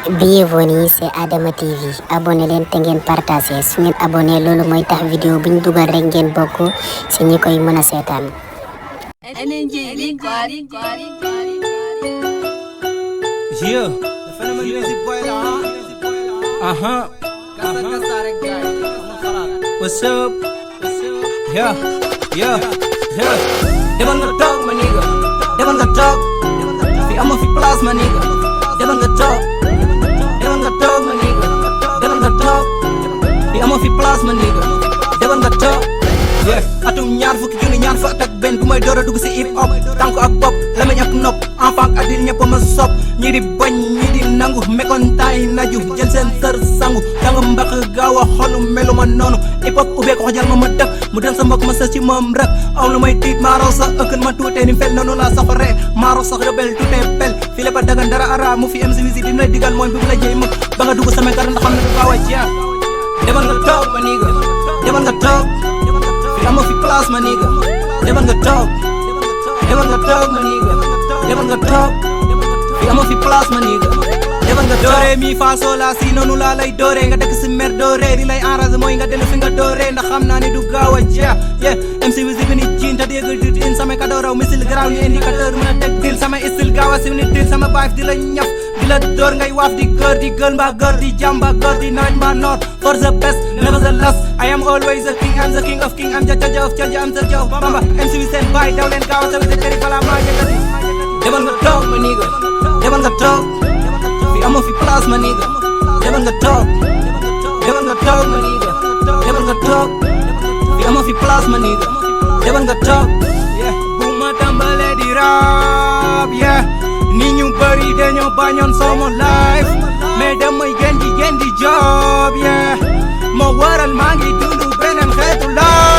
Bienvenue c'est Adama TV abonné leen te ngeen partagé su ngeen abonné loolu mooy tax vidéo bu ñu dugal rek ngeen bokk ci ñi koy mën a seetaan. Yeah, the Phenomena Music Boy What's up? Yeah. Deban nga toog ma nigga, deban nga toog. Fi amoo fi place ma nigga, deban nga toog. Deban nga toog ma nigga, deban nga toog. Fi amoo fi place ma nigga, deban nga toog. Yeah, atum ñaar fukki junni ñaar fukk ak benn bu may door a dugg si hip hop. Tànk ak bopp, lamañ ak nopp, enfant ak adil ñëpp ma sopp. Ñi di bañ ñi di nangu mekontaay naju jël seen sër sangu danga mbaq gaaw a xolu melu ma noonu hip hop ubbee ko xajal ma dëkk mu dem sa mbokk ma sës ci moom rek aw lu may tiit maaraw sax ëkkën ma tuutee ni fel noonu laa safaree maaraw sax rebel tuutee pel fii lépp a dagan dara ara mu fi MC Wizi di lay digal mooy bi mu la jëy mag ba nga dugg sama kar ndax xam ne du gaaw a jeex demal nga toog ma niga demal nga toog fi amoo fi place ma niga demal nga toog demal nga toog ma niga demal nga toog fi amoo fi place ma niga demal nga doore mi fa so la si noonu laa lay doore nga dëkk si mer doore li lay enragé mooy nga dellu fi nga doore ndax xam naa ni du gaaw a jeex yeah MC Wizi bi ni jiin te déggal di in samay cadeau raw misil garaaw ni indicateur mën a teg dil samay istil gaaw a siw ni dil sama baaf di la ñaf di la door ngay waaf di gër di gël mbaa gër di jàm mbaa gër di nawet mbaa noor for the best never the last I am always the king I'm the king of king I'm the judge of judge I'm the judge of Bamba MC Wizi seen baay daw leen gaaw a sawi te tëri balaa maa yëkkati demal nga toog ma niga demal nga toog fi amoo fi place ma niga demal nga toog demal nga toog ma niga demal nga toog fi amoo fi place ma niga demal nga toog yeah bu ma tàmbalee di rap yeah ni ñu bëri dañoo bañoon sama life mais damay gën di job yeah moo waral maa ngi dundu beneen xeetu life